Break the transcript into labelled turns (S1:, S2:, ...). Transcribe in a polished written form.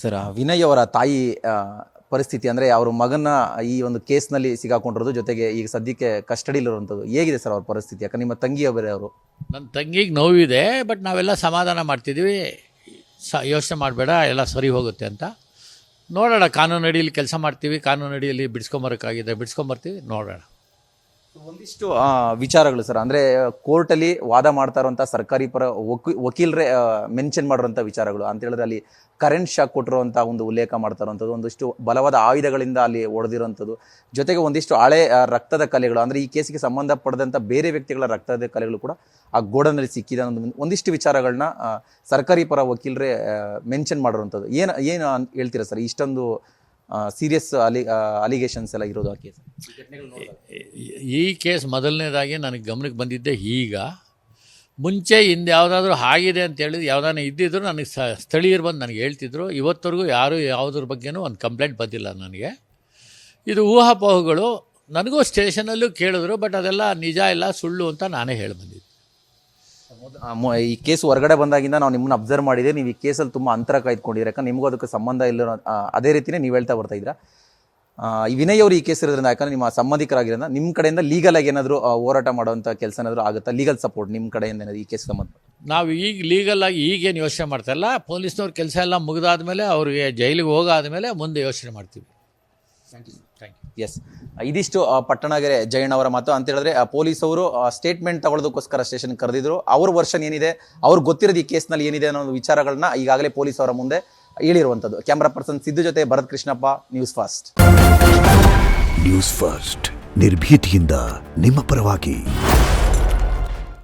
S1: Sir, Vinay ಅವರ ತಾಯಿ ಪರಿಸ್ಥಿತಿ ಅಂದರೆ ಅವ್ರ ಮಗನ ಈ ಒಂದು ಕೇಸ್ನಲ್ಲಿ ಸಿಗಾಕೊಂಡಿರೋದು, ಜೊತೆಗೆ ಈಗ ಸದ್ಯಕ್ಕೆ ಕಸ್ಟಡಿಲಿರುವಂಥದ್ದು ಹೇಗಿದೆ ಸರ್ ಅವ್ರ ಪರಿಸ್ಥಿತಿ? ಯಾಕಂದ್ರೆ ನಿಮ್ಮ ತಂಗಿಯ ಬೇರೆ ಅವರು.
S2: ನನ್ನ ತಂಗಿಗೆ ನೋವಿದೆ, ಬಟ್ ನಾವೆಲ್ಲ ಸಮಾಧಾನ ಮಾಡ್ತಿದ್ದೀವಿ. ಯೋಚನೆ ಮಾಡಬೇಡ, ಎಲ್ಲ ಸರಿ ಹೋಗುತ್ತೆ ಅಂತ. ನೋಡೋಣ, ಕಾನೂನು ಅಡಿಯಲ್ಲಿ ಕೆಲಸ ಮಾಡ್ತೀವಿ, ಕಾನೂನು ಅಡಿಯಲ್ಲಿ ಬಿಡಿಸ್ಕೊಂಬರೋಕ್ಕಾಗಿದ್ದರೆ ಬಿಡಿಸ್ಕೊಂಬರ್ತೀವಿ, ನೋಡೋಣ.
S1: ಒಂದಿಷ್ಟು ವಿಚಾರಗಳು ಸರ್, ಅಂದರೆ ಕೋರ್ಟಲ್ಲಿ ವಾದ ಮಾಡ್ತಾ ಇರುವಂಥ ಸರ್ಕಾರಿ ಪರ ವಕೀಲರೇ ಮೆನ್ಷನ್ ಮಾಡಿರೋಂಥ ವಿಚಾರಗಳು ಅಂತ ಹೇಳಿದ್ರೆ, ಅಲ್ಲಿ ಕರೆಂಟ್ ಶಾಕ್ ಕೊಟ್ಟಿರುವಂಥ ಒಂದು ಉಲ್ಲೇಖ ಮಾಡ್ತಾ ಇರುವಂಥದ್ದು, ಒಂದಿಷ್ಟು ಬಲವಾದ ಆಯುಧಗಳಿಂದ ಅಲ್ಲಿ ಹೊಡೆದಿರೋಂಥದ್ದು, ಜೊತೆಗೆ ಒಂದಿಷ್ಟು ಹಳೆ ರಕ್ತದ ಕಲೆಗಳು, ಅಂದರೆ ಈ ಕೇಸಿಗೆ ಸಂಬಂಧಪಟ್ಟಂಥ ಬೇರೆ ವ್ಯಕ್ತಿಗಳ ರಕ್ತದ ಕಲೆಗಳು ಕೂಡ ಆ ಗೋಡನಲ್ಲಿ ಸಿಕ್ಕಿದೆ ಅನ್ನೋದು ಒಂದಿಷ್ಟು ವಿಚಾರಗಳನ್ನ ಸರ್ಕಾರಿ ಪರ ವಕೀಲರೇ ಮೆನ್ಷನ್ ಮಾಡಿರೋಂಥದ್ದು. ಏನು ಹೇಳ್ತೀರಾ ಸರ್ ಇಷ್ಟೊಂದು ಸೀರಿಯಸ್ ಅಲಿಗೇಷನ್ಸ್ ಎಲ್ಲ ಇರೋದು ಆ ಕೇಸ್?
S2: ಈ ಕೇಸ್ ಮೊದಲನೇದಾಗಿ ನನಗೆ ಗಮನಕ್ಕೆ ಬಂದಿದ್ದೆ ಈಗ. ಮುಂಚೆ ಹಿಂದೆ ಯಾವುದಾದ್ರೂ ಆಗಿದೆ ಅಂತೇಳಿ ಯಾವುದಾನ ಇದ್ದಿದ್ರು ನನಗೆ ಸ್ಥಳೀಯರು ಬಂದು ನನಗೆ ಹೇಳ್ತಿದ್ರು. ಇವತ್ತವರೆಗೂ ಯಾರೂ ಯಾವುದ್ರ ಬಗ್ಗೆನೂ ಒಂದು ಕಂಪ್ಲೇಂಟ್ ಬಂದಿಲ್ಲ ನನಗೆ. ಇದು ಊಹಾಪೋಹಗಳು. ನನಗೂ ಸ್ಟೇಷನಲ್ಲೂ ಕೇಳಿದ್ರು, ಬಟ್ ಅದೆಲ್ಲ ನಿಜ ಇಲ್ಲ, ಸುಳ್ಳು ಅಂತ ನಾನೇ ಹೇಳಿ ಬಂದಿದ್ದೆ.
S1: ಈ ಕೇಸ್ ಹೊರಗಡೆ ಬಂದಾಗಿಂದ ನಾವು ನಿಮ್ಮನ್ನ ಅಬ್ಸರ್ವ್ ಮಾಡಿದೆ, ನೀವು ಈ ಕೇಸಲ್ಲಿ ತುಂಬ ಅಂತರ ಕಾಯ್ದುಕೊಂಡಿದ್ದೀರಿ. ಯಾಕಂದ್ರೆ ನಿಮಗೂ ಅದಕ್ಕೆ ಸಂಬಂಧ ಇಲ್ಲ, ಅದೇ ರೀತಿಯೇ ನೀವು ಹೇಳ್ತಾ ಬರ್ತಾ ಇದ್ದೀರಾ. ಈ ವಿನಯ್ ಅವರು ಈ ಕೇಸ್ ಇರೋದ್ರಿಂದ, ಯಾಕಂದರೆ ನಿಮ್ಮ ಸಂಬಂಧಿಕರಾಗಿರೋದ್ರಿಂದ ನಿಮ್ಮ ಕಡೆಯಿಂದ ಲೀಗಲ್ ಆಗಿ ಏನಾದರೂ ಹೋರಾಟ ಮಾಡುವಂಥ ಕೆಲಸ ಏನಾದರೂ ಆಗುತ್ತಾ? ಲೀಗಲ್ ಸಪೋರ್ಟ್ ನಿಮ್ಮ ಕಡೆಯಿಂದ ಏನಾದರೂ ಈ ಕೇಸ್ ಸಂಬಂಧ?
S2: ನಾವು ಈಗ ಲೀಗಲಾಗಿ ಈಗೇನು ಯೋಚನೆ ಮಾಡ್ತಾಯಿಲ್ಲ. ಪೊಲೀಸ್ನವ್ರ ಕೆಲಸ ಎಲ್ಲ ಮುಗಿದಾದ್ಮೇಲೆ, ಅವ್ರಿಗೆ ಜೈಲಿಗೆ ಹೋಗಾದ್ಮೇಲೆ ಮುಂದೆ ಯೋಚನೆ ಮಾಡ್ತೀವಿ. Thank you.
S1: ಎಸ್, ಇದಿಷ್ಟು ಪಟ್ಟಣಗೆರೆ ಜಯಣ್ಣ ಅವರ ಮಾತು. ಅಂತ ಹೇಳಿದ್ರೆ ಪೊಲೀಸವರು ಸ್ಟೇಟ್ಮೆಂಟ್ ತಗೊಳ್ಳೋದಕ್ಕೋಸ್ಕರ ಸ್ಟೇಷನ್ಗೆ ಕರೆದಿದ್ರು. ಅವ್ರ ವರ್ಷನ್ ಏನಿದೆ, ಅವ್ರಿಗೆ ಗೊತ್ತಿರೋದು ಈ ಕೇಸ್ನಲ್ಲಿ ಏನಿದೆ ಅನ್ನೋ ವಿಚಾರಗಳನ್ನ ಈಗಾಗಲೇ ಪೊಲೀಸ್ ಅವರ ಮುಂದೆ ಹೇಳಿರುವಂಥದ್ದು. ಕ್ಯಾಮ್ರಾ ಪರ್ಸನ್ ಸಿದ್ದು ಜೊತೆ Bharath Krishnappa, news first.
S3: News first, ನಿರ್ಭೀತಿಯಿಂದ ನಿಮ್ಮ ಪರವಾಗಿ.